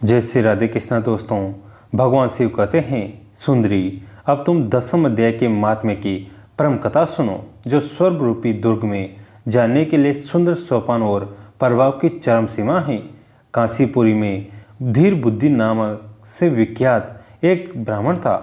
जय श्री राधे कृष्णा। दोस्तों, भगवान शिव कहते हैं, सुंदरी अब तुम 10वें अध्याय के महात्म्य की परम कथा सुनो, जो स्वर्ग रूपी दुर्ग में जाने के लिए सुंदर सोपान और प्रभाव की चरम सीमा है। काशीपुरी में धीर बुद्धि नामक से विख्यात एक ब्राह्मण था,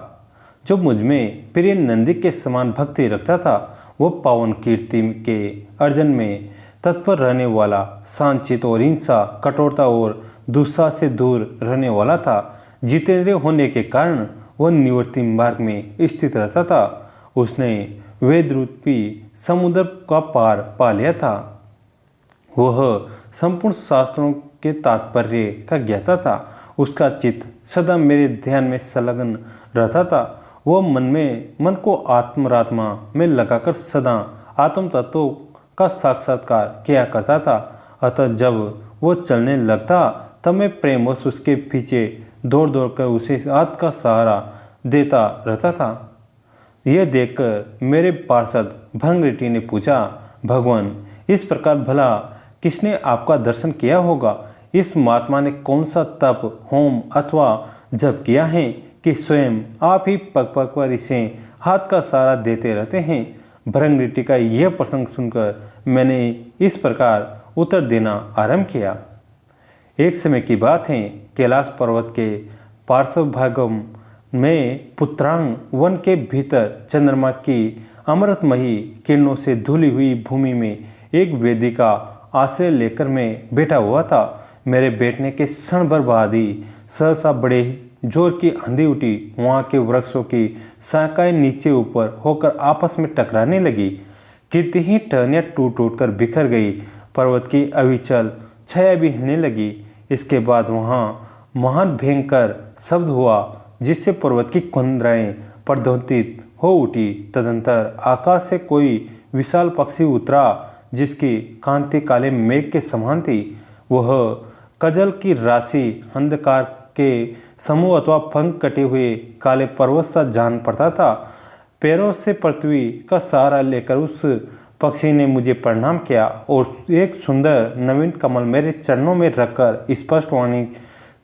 जो मुझ में प्रिय नंदी के समान भक्ति रखता था। वह पावन कीर्ति के अर्जन में तत्पर रहने वाला, शांतचित्त और हिंसा, कठोरता और दुस्साहस से दूर रहने वाला था। जितेंद्रिय होने के कारण वह निवृत्ति मार्ग में स्थित रहता था। उसने वेद रूपी समुद्र का पार पा लिया था। वह संपूर्ण शास्त्रों के तात्पर्य का ज्ञाता था। उसका चित्त सदा मेरे ध्यान में संलग्न रहता था। वह मन को आत्मरात्मा में लगाकर सदा आत्म तत्वों का साक्षात्कार किया करता था। अतः जब वो चलने लगता तब मैं प्रेमवश उसके पीछे दौड़ कर उसे हाथ का सहारा देता रहता था। यह देखकर मेरे पार्षद भृंगऋषि ने पूछा, भगवान, इस प्रकार भला किसने आपका दर्शन किया होगा? इस महात्मा ने कौन सा तप, होम अथवा जप किया है कि स्वयं आप ही पग पग पर इसे हाथ का सहारा देते रहते हैं? भृंगऋषि का यह प्रसंग सुनकर मैंने इस प्रकार उत्तर देना आरंभ किया। एक समय की बात है, कैलाश पर्वत के पार्श्व भागम में पुत्रांग वन के भीतर चंद्रमा की अमृतमयी किरणों से धुली हुई भूमि में एक वेदी का आश्रय लेकर मैं बैठा हुआ था। मेरे बैठने के क्षण भर बाद ही सहसा बड़े जोर की आंधी उठी। वहाँ के वृक्षों की शाखाएं नीचे ऊपर होकर आपस में टकराने लगी। कितनी ही टहनियाँ टूट कर बिखर गई। पर्वत की अविचल छाया भी हिलने लगी। इसके बाद वहाँ महान भयंकर शब्द हुआ, जिससे पर्वत की कुंद्राएं प्रद्योतित हो उठी। तदंतर आकाश से कोई विशाल पक्षी उतरा, जिसकी कांति काले मेघ के समान थी। वह कजल की राशि, अंधकार के समूह अथवा पंख कटे हुए काले पर्वत सा जान पड़ता था। पैरों से पृथ्वी का सहारा लेकर उस पक्षी ने मुझे प्रणाम किया और एक सुंदर नवीन कमल मेरे चरणों में रखकर स्पष्ट वाणी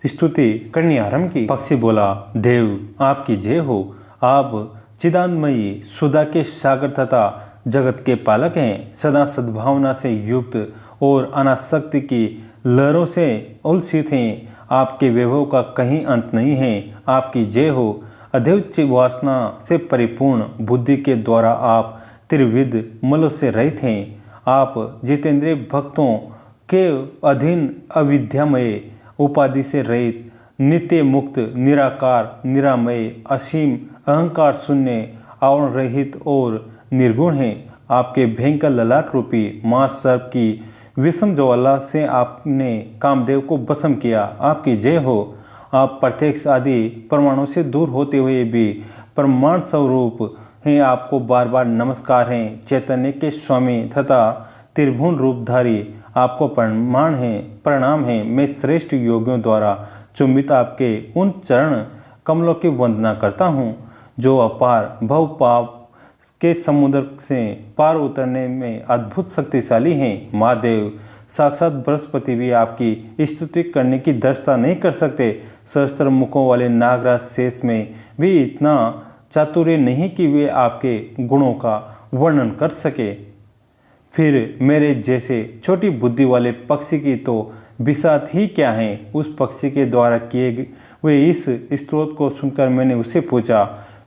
स्तुति करनी आरंभ की। पक्षी बोला, देव आपकी जय हो। आप चिदानमयी सुधा के सागर तथा जगत के पालक हैं। सदा सद्भावना से युक्त और अनासक्ति की लहरों से उल्सित हैं। आपके वैभव का कहीं अंत नहीं है। आपकी जय हो। अद्वैत वासना से परिपूर्ण बुद्धि के द्वारा आप त्रिविध मलों से रहित हैं। आप जितेंद्रिय भक्तों के अधीन, अविद्यामय उपाधि से रहित, नित्य मुक्त, निराकार, निरामय, असीम, अहंकार शून्य, आवरण रहित और निर्गुण हैं। आपके भयंकर ललाट रूपी मांस सर्प की विषम ज्वाला से आपने कामदेव को भस्म किया। आपकी जय हो। आप प्रत्यक्ष आदि प्रमाणों से दूर होते हुए भी प्रमाण स्वरूप हैं। आपको बार बार नमस्कार हैं। चैतन्य के स्वामी तथा त्रिभुवन रूपधारी आपको प्रणाम है। मैं श्रेष्ठ योगियों द्वारा चुंबित आपके उन चरण कमलों की वंदना करता हूँ, जो अपार भव पाप के समुद्र से पार उतरने में अद्भुत शक्तिशाली हैं। महादेव साक्षात बृहस्पति भी आपकी स्तुति करने की दृष्टता नहीं कर सकते। सहस्त्र मुखों वाले नागराज शेष में भी इतना चातुर्य नहीं कि वे आपके गुणों का वर्णन कर सके। फिर मेरे जैसे छोटी बुद्धि वाले पक्षी की तो बिसात ही क्या है। उस पक्षी के द्वारा किए हुए इस स्तोत्र को सुनकर मैंने उससे पूछा,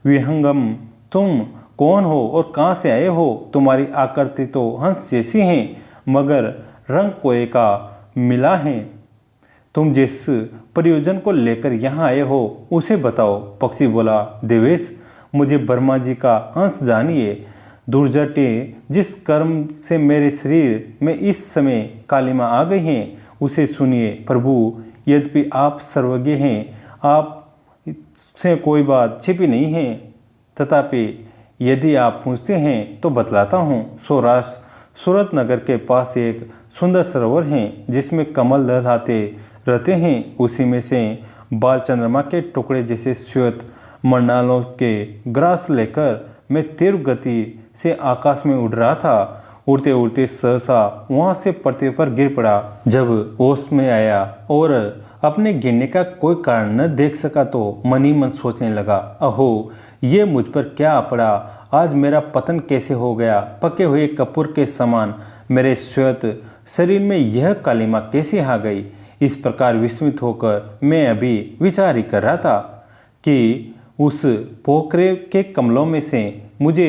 विहंगम, तुम कौन हो और कहाँ से आए हो? तुम्हारी आकृति तो हंस जैसी है, मगर रंग कोए का मिला है। तुम जिस प्रयोजन को लेकर यहाँ आए हो उसे बताओ। पक्षी बोला, देवेश, मुझे ब्रह्मा जी का अंश जानिए। दुर्जटे जिस कर्म से मेरे शरीर में इस समय कालिमा आ गई हैं, उसे सुनिए। प्रभु, यद्यपि आप सर्वज्ञ हैं, आप से कोई बात छिपी नहीं है, तथापि यदि आप पूछते हैं तो बतलाता हूँ। सौराष्ट्र सूरत नगर के पास एक सुंदर सरोवर है, जिसमें कमल लहराते रहते हैं। उसी में से बाल चंद्रमा के टुकड़े जैसे श्वेत मृणालों के ग्रास लेकर मैं तीव्र गति से आकाश में उड़ रहा था। उड़ते उड़ते सहसा वहाँ से पृथ्वी पर गिर पड़ा। जब होश में आया और अपने गिरने का कोई कारण न देख सका तो मन ही मन सोचने लगा, अहो ये मुझ पर क्या पड़ा, आज मेरा पतन कैसे हो गया, पके हुए कपूर के समान मेरे श्वेत शरीर में यह कालिमा कैसे आ गई। इस प्रकार विस्मित होकर मैं अभी विचार ही कर रहा था कि उस पोखरे के कमलों में से मुझे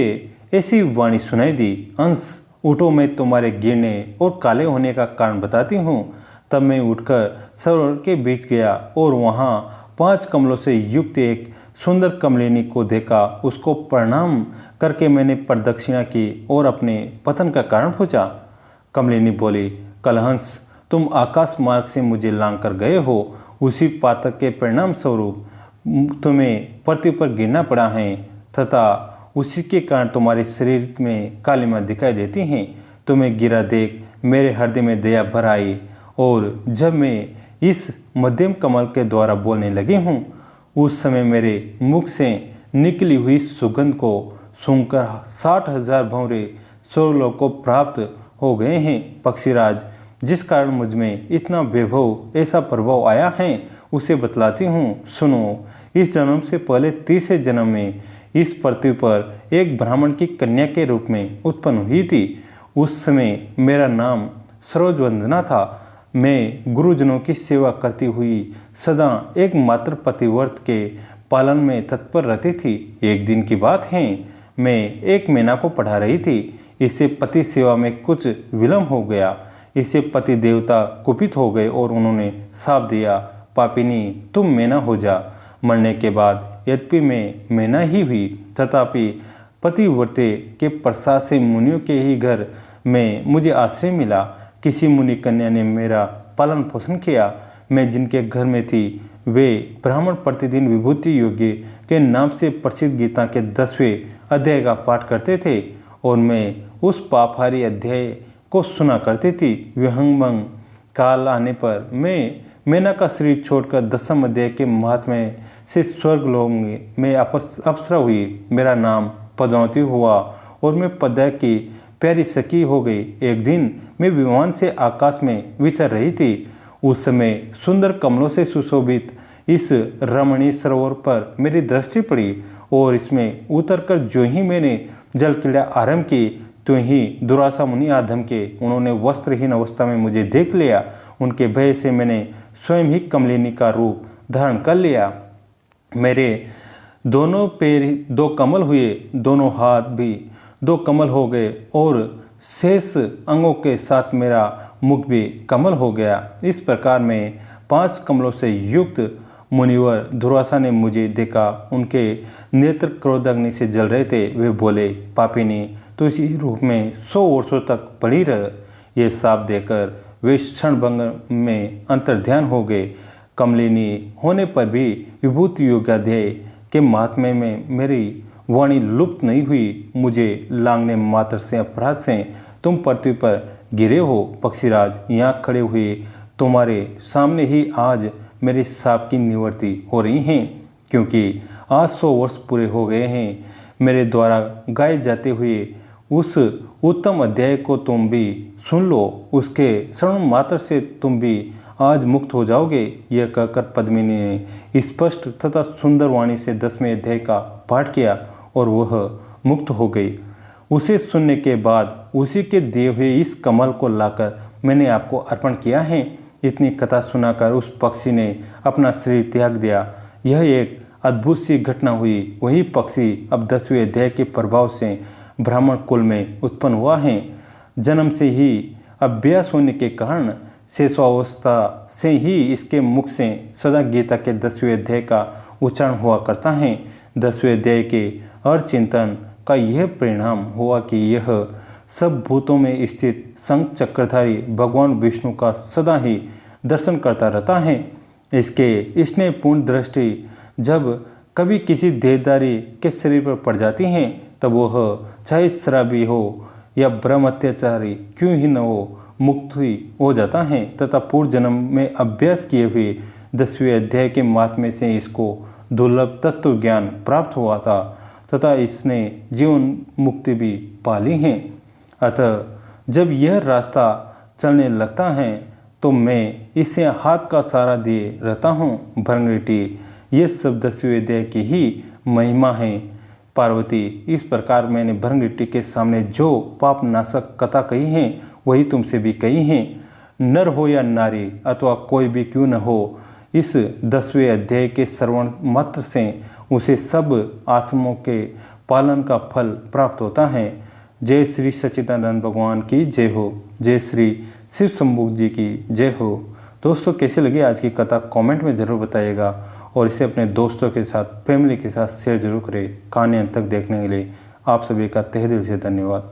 ऐसी वाणी सुनाई दी, अंश उठो, मैं तुम्हारे गिरने और काले होने का कारण बताती हूँ। तब मैं उठकर सरोवर के बीच गया और वहाँ 5 कमलों से युक्त एक सुंदर कमलिनी को देखा। उसको प्रणाम करके मैंने प्रदक्षिणा की और अपने पतन का कारण पूछा। कमलिनी बोली, कलहंस, तुम आकाश मार्ग से मुझे लांग कर गए हो, उसी पातक के परिणाम स्वरूप तुम्हें पृथ्वी पर गिरना पड़ा है तथा उसी के कारण तुम्हारे शरीर में कालिमा दिखाई देती हैं। तुम्हें गिरा देख मेरे हृदय में दया भर आई और जब मैं इस मध्यम कमल के द्वारा बोलने लगी हूँ उस समय मेरे मुख से निकली हुई सुगंध को सूंघकर 60,000 भंवरे स्वर्गलोक को प्राप्त हो गए हैं। पक्षीराज, जिस कारण मुझ में इतना वैभव, ऐसा प्रभाव आया है उसे बतलाती हूँ, सुनो। इस जन्म से पहले तीसरे जन्म में इस पृथ्वी पर एक ब्राह्मण की कन्या के रूप में उत्पन्न हुई थी। उस समय मेरा नाम सरोजवंदना था। मैं गुरुजनों की सेवा करती हुई सदा एकमात्र पतिव्रत के पालन में तत्पर रहती थी। एक दिन की बात है, मैं एक मैना को पढ़ा रही थी। इससे पति सेवा में कुछ विलम्ब हो गया। इससे पति देवता कुपित हो गए और उन्होंने शाप दिया, पापिनी तुम मैना हो जा। मरने के बाद यद्यपि मैं मैना ही हुई तथापि पतिव्रते के प्रसाद से मुनियों के ही घर में मुझे आश्रय मिला। किसी मुनि कन्या ने मेरा पालन पोषण किया। मैं जिनके घर में थी वे ब्राह्मण प्रतिदिन विभूति योग्य के नाम से प्रसिद्ध गीता के 10वें अध्याय का पाठ करते थे और मैं उस पापहारी अध्याय को सुना करती थी। विहंगमंग काल आने पर मैं मैना का शरीर छोड़कर 10वें अध्याय के महात्म्य से स्वर्गलोक में अप्सरा हुई। मेरा नाम पद्मावती हुआ और मैं पद्मा की प्यारी सखी हो गई। एक दिन मैं विमान से आकाश में विचर रही थी। उस समय सुंदर कमलों से सुशोभित इस रमणीय सरोवर पर मेरी दृष्टि पड़ी और इसमें उतरकर जो ही मैंने जल क्रीड़ा आरंभ की तो ही दुरासा मुनि आधम के उन्होंने वस्त्रहीन अवस्था में मुझे देख लिया। उनके भय से मैंने स्वयं ही कमलिनी का रूप धारण कर लिया। मेरे दोनों पैर 2 कमल हुए, दोनों हाथ भी 2 कमल हो गए और शेष अंगों के साथ मेरा मुख भी कमल हो गया। इस प्रकार में 5 कमलों से युक्त मुनिवर दुर्वासा ने मुझे देखा। उनके नेत्र क्रोधाग्नि से जल रहे थे। वे बोले, पापिनी तो इसी रूप में 100 वर्षों तक पड़ी रह। ये शाप देकर वे क्षणभंग में अंतर्ध्यान हो गए। कमलिनी होने पर भी विभूति योगाध्याय के महात्म्य में मेरी वाणी लुप्त नहीं हुई। मुझे लांघने मात्र से अपराध से तुम पृथ्वी पर गिरे हो। पक्षीराज, यहाँ खड़े हुए तुम्हारे सामने ही आज मेरे शाप की निवृत्ति हो रही है, क्योंकि आज 100 वर्ष पूरे हो गए हैं। मेरे द्वारा गाए जाते हुए उस उत्तम अध्याय को तुम भी सुन लो। उसके श्रवण मात्र से तुम भी आज मुक्त हो जाओगे। यह कहकर पद्मिनी ने स्पष्ट तथा सुंदर वाणी से 10वें अध्याय का पाठ किया और वह मुक्त हो गई। उसे सुनने के बाद उसी के दिए हुए इस कमल को लाकर मैंने आपको अर्पण किया है। इतनी कथा सुनाकर उस पक्षी ने अपना शरीर त्याग दिया। यह एक अद्भुत सी घटना हुई। वही पक्षी अब 10वें अध्याय के प्रभाव से ब्राह्मण कुल में उत्पन्न हुआ है। जन्म से ही अभ्यास होने के कारण शेषावस्था से ही इसके मुख से सदा गीता के 10वें अध्याय का उच्चारण हुआ करता है। 10वें अध्याय के अर्थ चिंतन का यह परिणाम हुआ कि यह सब भूतों में स्थित शंख चक्रधारी भगवान विष्णु का सदा ही दर्शन करता रहता है। इसके स्नेहपूर्ण दृष्टि जब कभी किसी देहधारी के शरीर पर पड़ जाती है तब वह चाहे शराबी हो या ब्रह्मत्याचारी क्यों ही न हो, मुक्त ही हो जाता है तथा पूर्व जन्म में अभ्यास किए हुए 10वें अध्याय के महात्म्य से इसको दुर्लभ तत्व ज्ञान प्राप्त हुआ था तथा इसने जीवन मुक्ति भी पाली है। अतः जब यह रास्ता चलने लगता है तो मैं इसे हाथ का सहारा दिए रहता हूँ। भृंगटी, ये सब 10वें अध्याय की ही महिमा है। पार्वती, इस प्रकार मैंने भृंगटी के सामने जो पाप नाशक कथा कही है वही तुमसे भी कही है। नर हो या नारी अथवा कोई भी क्यों न हो, इस 10वें अध्याय के श्रवण मात्र से उसे सब आश्रमों के पालन का फल प्राप्त होता है। जय श्री सच्चिदानंद भगवान की जय हो। जय श्री शिव शंभू जी की जय हो। दोस्तों, कैसे लगी आज की कथा कमेंट में ज़रूर बताइएगा और इसे अपने दोस्तों के साथ, फैमिली के साथ शेयर जरूर करें। कहानी अंत तक देखने के लिए आप सभी का तहे दिल से धन्यवाद।